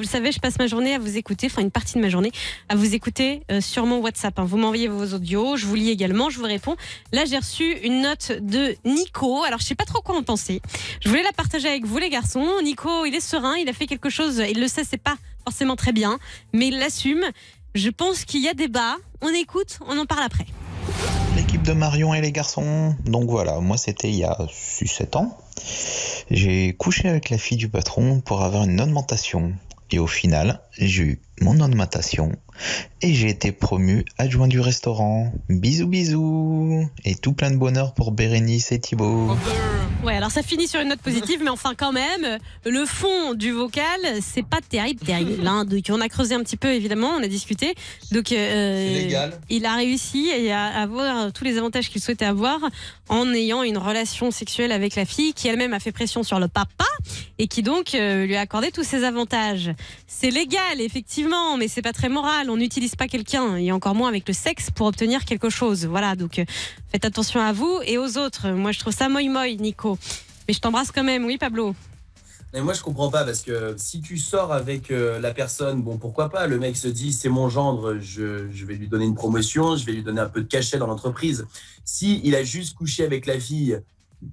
Vous le savez, je passe ma journée à vous écouter, enfin une partie de ma journée à vous écouter sur mon WhatsApp. Vous m'envoyez vos audios, je vous lis également, je vous réponds. Là, j'ai reçu une note de Nico. Alors, je sais pas trop quoi en penser. Je voulais la partager avec vous, les garçons. Nico, il est serein, il a fait quelque chose, il le sait, c'est pas forcément très bien, mais il l'assume. Je pense qu'il y a débat. On écoute, on en parle après. L'équipe de Marion et les garçons. Donc voilà, moi c'était il y a 6-7 ans. J'ai couché avec la fille du patron pour avoir une augmentation. Et au final, j'ai eu mon augmentation et j'ai été promu adjoint du restaurant. Bisous bisous. Et tout plein de bonheur pour Bérénice et Thibaut. Ouais, alors ça finit sur une note positive, mais enfin quand même, le fond du vocal, c'est pas terrible. Hein. Donc on a creusé un petit peu, évidemment, on a discuté. Donc il a réussi à avoir tous les avantages qu'il souhaitait avoir en ayant une relation sexuelle avec la fille, qui elle-même a fait pression sur le papa et qui donc lui a accordé tous ses avantages. C'est légal, effectivement, mais c'est pas très moral. On n'utilise pas quelqu'un, et encore moins avec le sexe, pour obtenir quelque chose. Voilà, donc faites attention à vous et aux autres. Moi, je trouve ça moi, Nico. Mais je t'embrasse quand même, oui, Pablo. Mais moi, je comprends pas, parce que si tu sors avec la personne, bon, pourquoi pas, le mec se dit, c'est mon gendre, je vais lui donner une promotion, je vais lui donner un peu de cachet dans l'entreprise. Si il a juste couché avec la fille,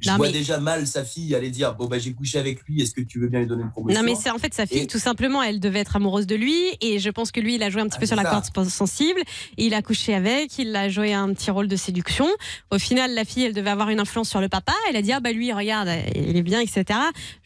je vois déjà mal sa fille aller dire, bon, bah, j'ai couché avec lui, est-ce que tu veux bien lui donner une promotion? Non, mais c'est en fait sa fille, tout simplement, elle devait être amoureuse de lui, et je pense que lui, il a joué un petit peu sur la corde sensible, et il a couché avec, il a joué un petit rôle de séduction. Au final, la fille, elle devait avoir une influence sur le papa, elle a dit, ah bah lui, regarde, il est bien, etc.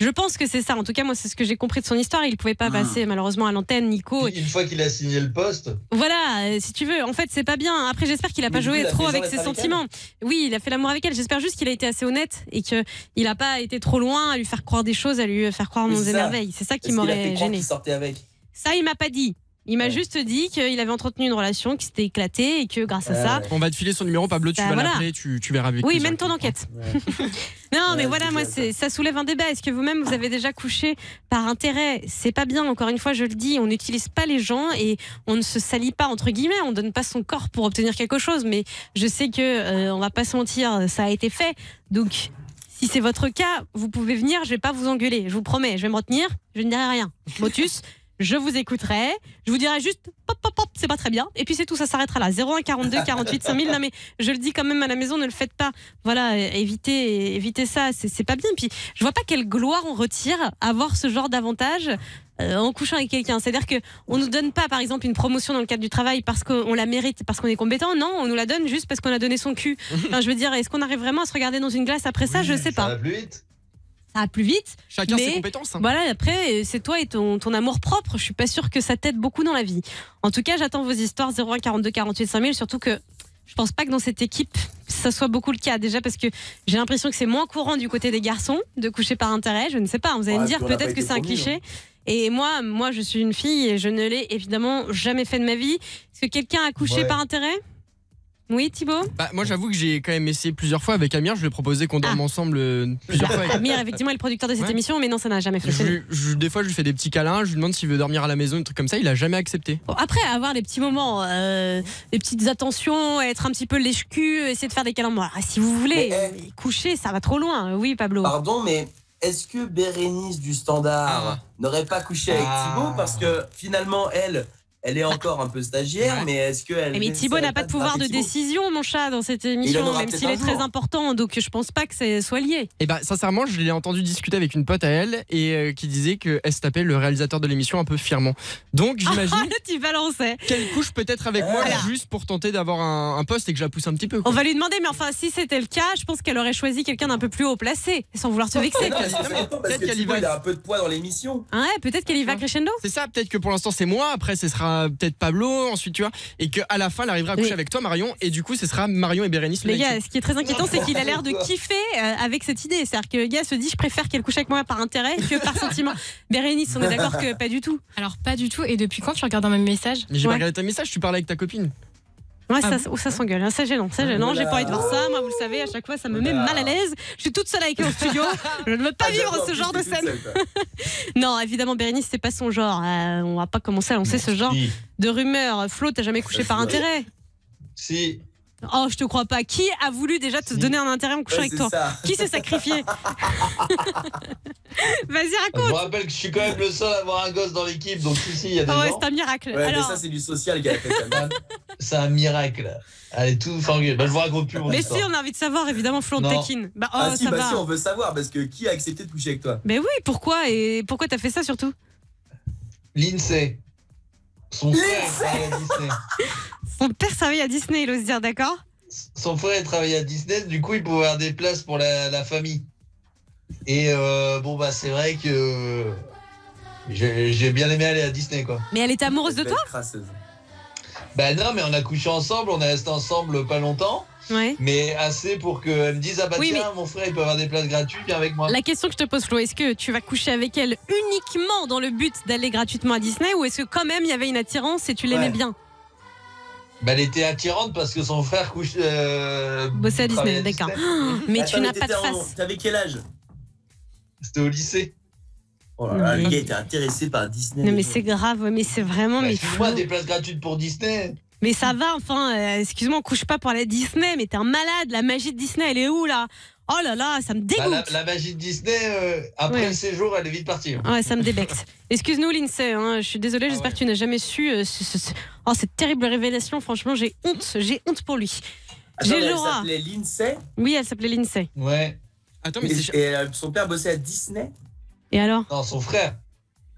Je pense que c'est ça, en tout cas, moi, c'est ce que j'ai compris de son histoire, il pouvait pas passer, malheureusement, à l'antenne, Nico. Une fois qu'il a signé le poste. Voilà, si tu veux, en fait, c'est pas bien. Après, j'espère qu'il a pas joué trop avec ses sentiments. Oui, il a fait l'amour avec elle, j'espère juste qu'il a été assez honnête et qu'il n'a pas été trop loin à lui faire croire des choses, à lui faire croire nos émerveilles. C'est ça qui m'aurait gêné. Ça, il m'a pas dit. Il m'a juste dit qu'il avait entretenu une relation, qu'il s'était éclaté et que grâce à ça... On va te filer son numéro, Pablo, tu vas l'appeler, tu verras avec lui. Oui, mène ton enquête. Non, mais voilà, moi, ça soulève un débat. Est-ce que vous-même, vous avez déjà couché par intérêt? C'est pas bien, encore une fois, je le dis, on n'utilise pas les gens et on ne se salit pas, entre guillemets, on donne pas son corps pour obtenir quelque chose. Mais je sais que, on va pas se mentir, ça a été fait. Donc... si c'est votre cas, vous pouvez venir, je vais pas vous engueuler, je vous promets, je vais me retenir, je ne dirai rien. Motus, je vous écouterai, je vous dirai juste pop pop pop, c'est pas très bien, et puis c'est tout, ça s'arrêtera là. 01 42 48 5000. Non mais je le dis quand même à la maison, ne le faites pas. Voilà, évitez ça, c'est pas bien. Puis je vois pas quelle gloire on retire à avoir ce genre d'avantage en couchant avec quelqu'un. C'est-à-dire qu'on ne nous donne pas, par exemple, une promotion dans le cadre du travail parce qu'on la mérite, parce qu'on est compétent. Non, on nous la donne juste parce qu'on a donné son cul. Enfin, je veux dire, est-ce qu'on arrive vraiment à se regarder dans une glace après ça? Je sais pas. Ça va plus vite. Ça va plus vite. Chacun ses compétences. Hein. Voilà, après, c'est toi et ton amour propre. Je suis pas sûre que ça t'aide beaucoup dans la vie. En tout cas, j'attends vos histoires 01 42 48 5000. Surtout que je pense pas que dans cette équipe, ça soit beaucoup le cas. Déjà parce que j'ai l'impression que c'est moins courant du côté des garçons de coucher par intérêt. Je ne sais pas. Vous allez me dire peut-être que c'est un cliché. Et moi, je suis une fille et je ne l'ai évidemment jamais fait de ma vie. Est-ce que quelqu'un a couché par intérêt? Oui, Thibaut? Moi, j'avoue que j'ai quand même essayé plusieurs fois avec Amir. Je lui ai proposé qu'on dorme ensemble plusieurs fois. Amir, effectivement, est le producteur de cette émission, mais non, ça n'a jamais fonctionné. Des fois, je lui fais des petits câlins. Je lui demande s'il veut dormir à la maison, un truc comme ça. Il a jamais accepté. Bon, après, avoir les petits moments, les petites attentions, être un petit peu lèche-cul, essayer de faire des câlins. Bon, si vous voulez, coucher, ça va trop loin. Oui, Pablo. Pardon, mais est-ce que Bérénice du Standard n'aurait pas couché avec Thibaut? Parce que finalement, elle est encore un peu stagiaire, mais est-ce qu'elle... Mais Thibaut n'a pas de pouvoir de décision, mon chat, dans cette émission, même s'il est très important, donc je pense pas que ça soit lié. Et sincèrement, je l'ai entendu discuter avec une pote à elle et qui disait qu'elle se tapait le réalisateur de l'émission un peu fièrement. Donc j'imagine tu balançais qu'elle couche peut-être avec moi juste pour tenter d'avoir un poste et que je la pousse un petit peu. On va lui demander, mais enfin, si c'était le cas, je pense qu'elle aurait choisi quelqu'un d'un peu plus haut placé, sans vouloir se vexer. Peut-être qu'elle y va. Il a un peu de poids dans l'émission. Ouais, peut-être qu'elle y va crescendo. C'est ça, peut-être que pour l'instant c'est moi, après ce sera peut-être Pablo, ensuite tu vois, et qu'à la fin elle arrivera à coucher avec toi Marion, et du coup ce sera Marion et Bérénice. Les gars, ce qui est très inquiétant, c'est qu'il a l'air de kiffer avec cette idée. C'est-à-dire que le gars se dit, je préfère qu'elle couche avec moi par intérêt que par sentiment. Bérénice, on est d'accord que pas du tout. Alors pas du tout, et depuis quand tu regardes dans mes messages? Mais j'ai pas regardé ton message, tu parlais avec ta copine. Ouais, ça s'engueule, c'est gênant, j'ai pas envie de voir ça, moi vous le savez, à chaque fois ça me met mal à l'aise, je suis toute seule avec eux au studio, je ne veux pas vivre ce genre de scène. Non, évidemment Bérénice, c'est pas son genre, on va pas commencer à lancer ce genre de rumeurs. Flo, t'as jamais couché par intérêt? Si. Oh, je te crois pas. Qui a voulu déjà te donner un intérêt en couchant avec toi? Qui s'est sacrifié? Vas-y, Je raconte. vous rappelle que je suis quand même le seul à avoir un gosse dans l'équipe, donc si, il y a des Ah ouais, gens. c'est un miracle. Ouais, Alors, mais ça, c'est du social qui a fait ça. C'est un miracle. Allez, tout formule. Je vous raconte plus mon mais histoire. si, on a envie de savoir, évidemment, Flo, on Non. taquine. Bah, oh, Ah si, ça va. si, on veut savoir, parce que qui a accepté de coucher avec toi? Mais oui, pourquoi? Et pourquoi t'as fait ça surtout? L'INSEE. Son frère travaille à Disney. Son père travaille à Disney, il ose dire, d'accord? Son frère il travaillait à Disney, du coup il pouvait avoir des places pour la famille. Et bon bah c'est vrai que j'ai bien aimé aller à Disney quoi. Mais elle était amoureuse de toi? Bah non mais on a couché ensemble, on est resté ensemble pas longtemps, Ouais. mais assez pour qu'elle me dise ah bah Oui, tiens mon frère il peut avoir des places gratuites, viens avec moi. La question que je te pose, Flo, est-ce que tu vas coucher avec elle uniquement dans le but d'aller gratuitement à Disney ou est-ce que quand même il y avait une attirance et tu l'aimais bien? Bah elle était attirante parce que son frère couche. Bossait à Disney, d'accord. Oh, mais tu n'as pas de face. T'avais quel âge? C'était au lycée. Oh là là, le gars était intéressé par Disney. Non mais c'est grave, mais c'est vraiment... Bah, mais excuse-moi, Flo. des places gratuites pour Disney. Mais ça va, enfin, excuse-moi, on couche pas pour aller à Disney, mais t'es un malade, la magie de Disney, elle est où là? Oh là là, ça me dégoûte. Bah, la magie de Disney, après Ouais. le séjour, elle est vite partie. Ouais, ça me débecte. Excuse-nous, Lindsay, hein, je suis désolée, j'espère que tu n'as jamais su oh, cette terrible révélation. Franchement, j'ai honte pour lui. Attends, J'ai elle Laura. s'appelait Lindsay. Oui, elle s'appelait Lindsay. Ouais. Attends, mais c'est. Et son père bossait à Disney. Et alors? Non, son frère.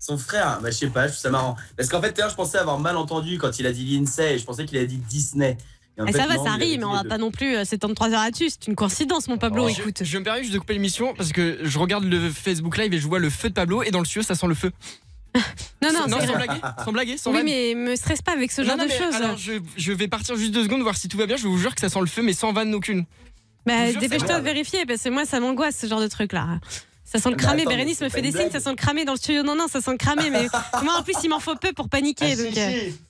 Son frère, bah, je sais pas, je trouve ça marrant. Parce qu'en fait, tout à l'heure, je pensais avoir mal entendu quand il a dit Lindsay et je pensais qu'il a dit Disney. Et en Et fait, ça va, non, ça il avait arrive, dit mais on les va deux. pas non plus s'étendre 3 heures là-dessus. C'est une coïncidence, mon Pablo, Oh, écoute. Je me permets juste de couper l'émission parce que je regarde le Facebook Live et je vois le feu de Pablo et dans le studio ça sent le feu. Non, non, Non, c'est sans vrai. blaguer, sans blaguer, sans Oui, vanne. mais me stresse pas avec ce genre Non, de mais choses. alors, je vais partir juste 2 secondes voir si tout va bien. Je vous jure que ça sent le feu, mais sans vanne aucune. Bah, Je vous jure, dépêche-toi c'est de vérifier, parce que moi, ça m'angoisse, ce genre de truc-là. Ça sent le Mais cramé. attends, Bérénice mais me c'est fait pas des une signes, blague. ça sent le cramé dans le studio. Non, non, ça sent le cramé, mais moi, en plus, il m'en faut peu pour paniquer. Ah, donc, si, si.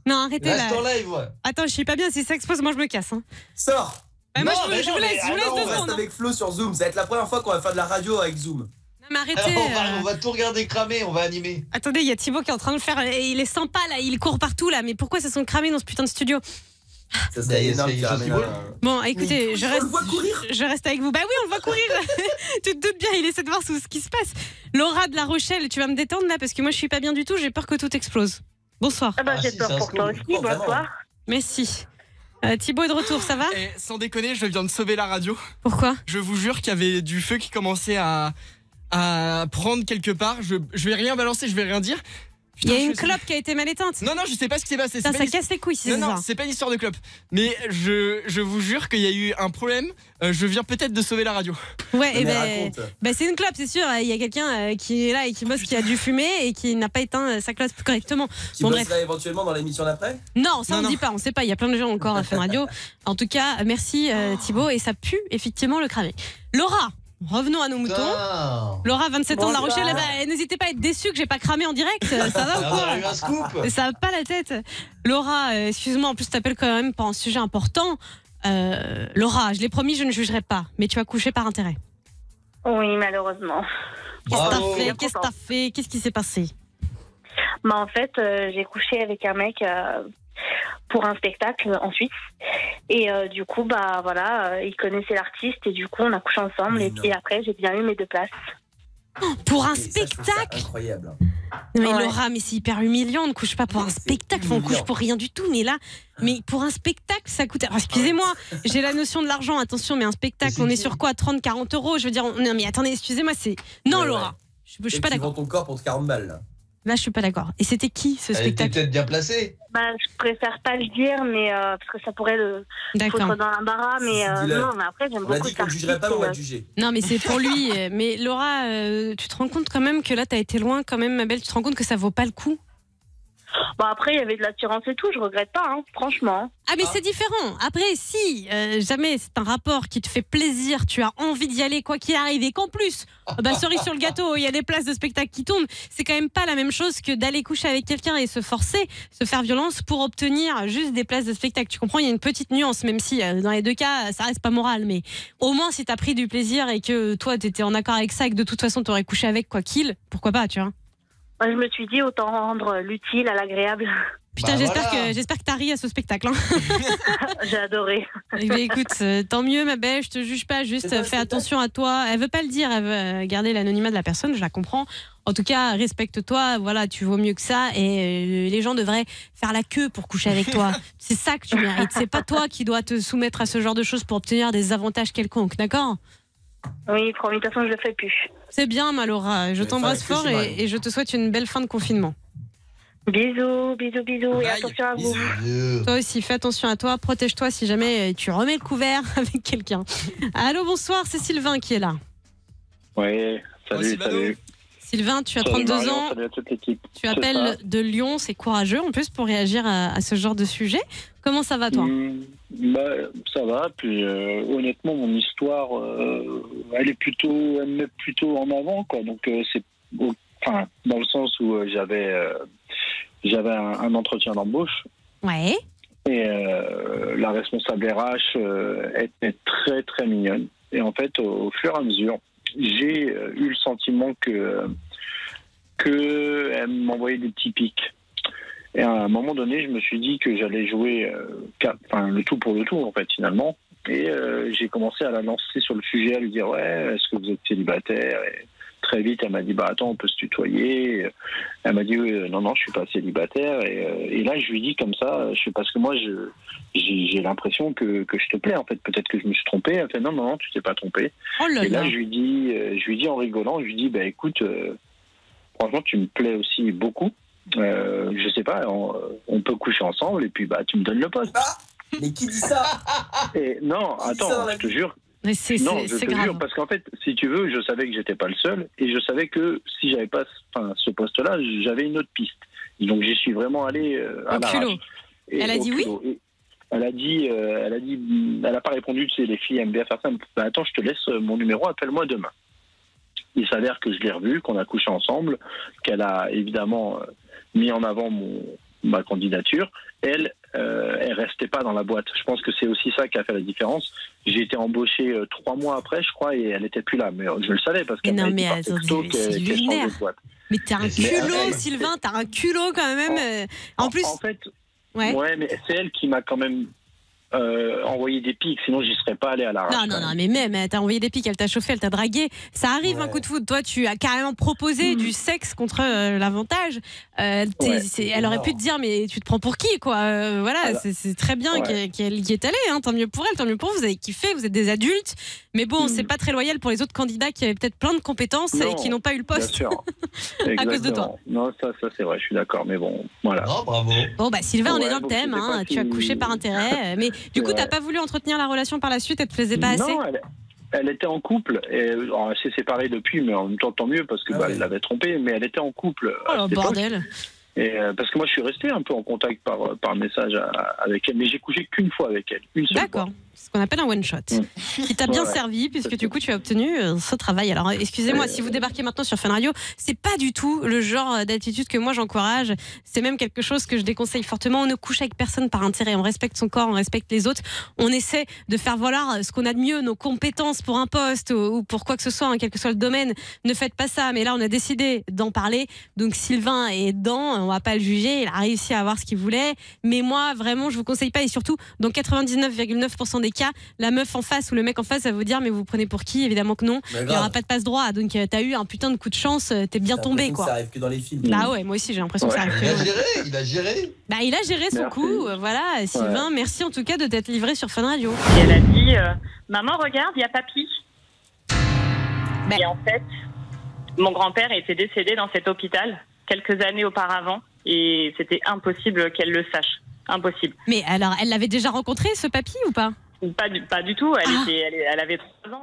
Non, arrêtez Reste là. en live, ouais. Attends, je suis pas bien. Si ça explose, moi, je me casse. Hein. Sors. Bah, moi, Non, je mais vous non, laisse, mais je vous laisse alors, On 2 reste secondes. hein. avec Flo sur Zoom. Ça va être la première fois qu'on va faire de la radio avec Zoom. Non, mais arrêtez. Alors, on va tout regarder cramer, on va animer. Attendez, il y a Thibaut qui est en train de le faire. Et il est sympa là, il court partout là. Mais pourquoi ça sent le cramé dans ce putain de studio? Ça Il y serait a énorme. quelque chose qui Caramel, bouge. Bon, écoutez, Mais je on reste. le voit courir. Je reste avec vous. Bah oui, on le voit courir. Tu te doutes bien, il essaie de voir ce qui se passe. Laura de La Rochelle, tu vas me détendre là parce que moi je suis pas bien du tout. J'ai peur que tout explose. Bonsoir. Ah bah Ah, j'ai si, peur c'est un pour toi scoop. aussi, Oh, vraiment. bonsoir. Merci. Thibaut est de retour, ça va? Et sans déconner, je viens de sauver la radio. Pourquoi? Je vous jure qu'il y avait du feu qui commençait à prendre quelque part. Je vais rien balancer, je vais rien dire. Il y a Putain, une je- clope qui a été mal éteinte. Non, non, je sais pas ce qui s'est passé. Putain, c'est ça pas casse les couilles si Non, c'est non, ça. c'est pas une histoire de clope. Mais je vous jure qu'il y a eu un problème. Je viens peut-être de sauver la radio. Ouais, et Mais ben. raconte. Bah c'est une clope, c'est sûr. Il y a quelqu'un qui est là et qui bosse, qui a dû fumer et qui n'a pas éteint sa clope correctement. Qui Bon, bosserait éventuellement dans l'émission d'après? Non, ça Non, on non. dit pas, on sait pas. Il y a plein de gens encore à Fun Radio. En tout cas, merci Thibaut et ça pue effectivement le cramé. Laura, revenons à nos moutons. Putain. Laura, 27 ans de La Bonsoir. Rochelle, n'hésitez pas à être déçue que j'ai pas cramé en direct. Ça va ou Alors, on a eu quoi? un scoop. Ça va pas la tête. Laura, excuse-moi, en plus t'appelles quand même pour un sujet important. Laura, je l'ai promis, je ne jugerai pas, mais tu as couché par intérêt. Oui, malheureusement. Qu'est-ce que Bravo. t'as fait? Qu'est-ce que t'as fait? Qu'est-ce qui s'est passé? Bah, en fait, j'ai couché avec un mec pour un spectacle en Suisse. Et du coup, bah voilà, il connaissait l'artiste et du coup, on a couché ensemble. Mais Et non. puis après, j'ai bien eu mes 2 places. Pour un Et ça, je trouve ça spectacle? incroyable. Mais Ouais. Laura, mais c'est hyper humiliant. On ne couche pas pour un C'est spectacle, on couche humiliant. pour rien du tout. Mais là, mais pour un spectacle, ça coûte. Alors, excusez-moi, j'ai la notion de l'argent, attention, mais un spectacle, Mais on c'est est qui sur quoi? 30, 40 euros? Je veux dire, non, mais attendez, excusez-moi, c'est. Non, Ouais, Laura, ouais. je suis pas Et tu d'accord. vends ton corps pour 40 balles. Là. Là, je suis pas d'accord. Et c'était qui ce Elle était spectacle? peut-être bien placée. Bah, je préfère pas le dire, mais parce que ça pourrait le D'accord. foutre dans l'embarras. Mais Si, dis-le. non, mais après, j'aime On a beaucoup dit qu'on ne cet jugerait pas, mais on va te artiste, juger. Non, mais c'est pour lui. Mais Laura, tu te rends compte quand même que là, t'as été loin quand même, ma belle. Tu te rends compte que ça vaut pas le coup? Bon, après, il y avait de l'attirance et tout, je regrette pas, hein, franchement. Ah mais c'est différent. Après si jamais c'est un rapport qui te fait plaisir, tu as envie d'y aller quoi qu'il arrive et qu'en plus, bah cerise sur le gâteau, il y a des places de spectacle qui tombent, c'est quand même pas la même chose que d'aller coucher avec quelqu'un et se forcer, se faire violence pour obtenir juste des places de spectacle. Tu comprends, il y a une petite nuance même si dans les deux cas ça reste pas moral, mais au moins si t'as pris du plaisir et que toi t'étais en accord avec ça et que de toute façon t'aurais couché avec quoi qu'il, pourquoi pas, tu vois. Moi, je me suis dit autant rendre l'utile à l'agréable. Putain, Bah, j'espère que t'as ri à ce spectacle. Hein. J'ai adoré. Eh bien, écoute, tant mieux, ma belle, je te juge pas, juste C'est ça, fais c'est attention à toi. Elle veut pas le dire, elle veut garder l'anonymat de la personne, je la comprends. En tout cas, respecte-toi, voilà, tu vaux mieux que ça et les gens devraient faire la queue pour coucher avec toi. C'est ça que tu mérites, c'est pas toi qui dois te soumettre à ce genre de choses pour obtenir des avantages quelconques, d'accord ? Oui, promis, de toute façon, je le ferai plus. C'est bien, Malora, je Mais t'embrasse ça, fort réfléchis, et je te souhaite une belle fin de confinement. Bisous, bisous, bisous, et Bye. attention à vous. Dieu. Toi aussi, fais attention à toi, protège-toi si jamais tu remets le couvert avec quelqu'un. Allô, bonsoir, c'est Sylvain qui est là. Ouais, salut, Sylvano. salut. Sylvain, tu as Salut 32 Marion, ans, salut à toute l'équipe. tu appelles de Lyon, c'est courageux en plus pour réagir à ce genre de sujet. Comment ça va toi ? Bah, ça va, puis honnêtement, mon histoire, elle me met plutôt en avant, quoi. Donc, enfin, dans le sens où j'avais un entretien d'embauche Ouais. et la responsable RH était très, très mignonne. Et en fait, au fur et à mesure, j'ai eu le sentiment que elle m'envoyait des petits pics. Et à un moment donné, je me suis dit que j'allais jouer le tout pour le tout, en fait, finalement. Et j'ai commencé à la lancer sur le sujet, à lui dire « Ouais, est-ce que vous êtes célibataire ?» Et très vite, elle m'a dit « Bah attends, on peut se tutoyer. » Elle m'a dit « Non, je suis pas célibataire. » Et là, je lui dis comme ça, parce que moi, j'ai l'impression que je te plais, en fait. Peut-être que je me suis trompé. Elle fait « Non, tu t'es pas trompé. » Oh là Et là, là. je lui dis en rigolant, je lui dis « Bah écoute, franchement, tu me plais aussi beaucoup. Je sais pas, on peut coucher ensemble et puis bah tu me donnes le poste. » Mais qui dit ça? Et non, Qui dit ça dans attends, la je te jure. Mais c'est Je te grave. jure, parce qu'en fait, si tu veux, je savais que j'étais pas le seul et je savais que si j'avais pas ce poste-là, j'avais une autre piste. Et donc j'y suis vraiment allé à Au l'arrache. culot. Et Elle a au dit oui? culot. Et elle a pas répondu, tu sais, les filles aiment bien faire ça. Elle me dit, bah, attends, je te laisse mon numéro, appelle-moi demain. Il s'avère que je l'ai revu, qu'on a couché ensemble, qu'elle a évidemment mis en avant ma candidature. Elle restait pas dans la boîte. Je pense que c'est aussi ça qui a fait la différence. J'ai été embauché 3 mois après, je crois, et elle était plus là. Mais je le savais parce qu'elle Mais non, m'avait dit mais par attends, texto c'est qu'elle changeait lunaire. de boîte. Mais t'as un Mais culot, elle, Sylvain, t'as un culot quand même. En plus, En fait, ouais. mais c'est elle qui m'a quand même envoyé des pics, sinon j'y serais pas allé à l'arrache. Non, mais même, elle t'a envoyé des pics, elle t'a chauffé, elle t'a dragué. Ça arrive, Ouais. un coup de foudre. Toi, tu as carrément proposé du sexe contre l'avantage. Elle aurait pu te dire, mais tu te prends pour qui, quoi. Voilà, Alors, c'est très bien ouais. qu'elle y est allée. Hein. Tant mieux pour elle, tant mieux pour vous. Vous avez kiffé, vous êtes des adultes. Mais bon, c'est pas très loyal pour les autres candidats qui avaient peut-être plein de compétences et Non, qui n'ont pas eu le Bien poste. sûr. À cause de toi. Exactement. Non, ça c'est vrai, je suis d'accord, mais bon, voilà. Oh, bravo. Bon, bah Sylvain, on est Ouais, dans le bon, thème. je sais pas Hein. Tu as si- couché par intérêt. Mais du coup, Ouais. t'as pas voulu entretenir la relation par la suite, elle te plaisait pas assez? Non, elle était en couple, et elle s'est séparée depuis, mais en même temps tant mieux parce que Ah ouais. elle l'avait trompé, mais elle était en couple. Oh à le cette époque. bordel. Et parce que moi je suis resté un peu en contact par message avec elle, mais j'ai couché qu'une fois avec elle, une seule fois. D'accord. Ce qu'on appelle un one shot. Qui t'a bien Ouais. servi puisque du coup tu as obtenu ce travail. Alors excusez-moi, si vous débarquez maintenant sur Fun Radio, c'est pas du tout le genre d'attitude que moi j'encourage. C'est même quelque chose que je déconseille fortement. On ne couche avec personne par intérêt. On respecte son corps, on respecte les autres. On essaie de faire valoir ce qu'on a de mieux, nos compétences pour un poste ou pour quoi que ce soit, hein, quel que soit le domaine. Ne faites pas ça. Mais là, on a décidé d'en parler. Donc Sylvain est dedans. On va pas le juger. Il a réussi à avoir ce qu'il voulait. Mais moi, vraiment, je vous conseille pas. Et surtout, dans 99,9% des cas, la meuf en face ou le mec en face, ça va vous dire mais vous prenez pour qui? Évidemment que non. Mais Il n'y grave. aura pas de passe droit. Donc t'as eu un putain de coup de chance. T'es bien J'ai tombé, l'impression que quoi. Ça arrive que dans les films. Bah ouais, moi aussi j'ai l'impression que ça arrive. Il a que- géré, il a géré. Bah il a géré son Merci. coup. Voilà, Sylvain, merci en tout cas de t'être livré sur Fun Radio. Et elle a dit Maman, regarde, il y a papy. Ben. Et en fait, mon grand-père était décédé dans cet hôpital quelques années auparavant et c'était impossible qu'elle le sache. Impossible. Mais alors, elle l'avait déjà rencontré ce papy ou pas? Pas du tout. Elle, Ah. elle avait 3 ans.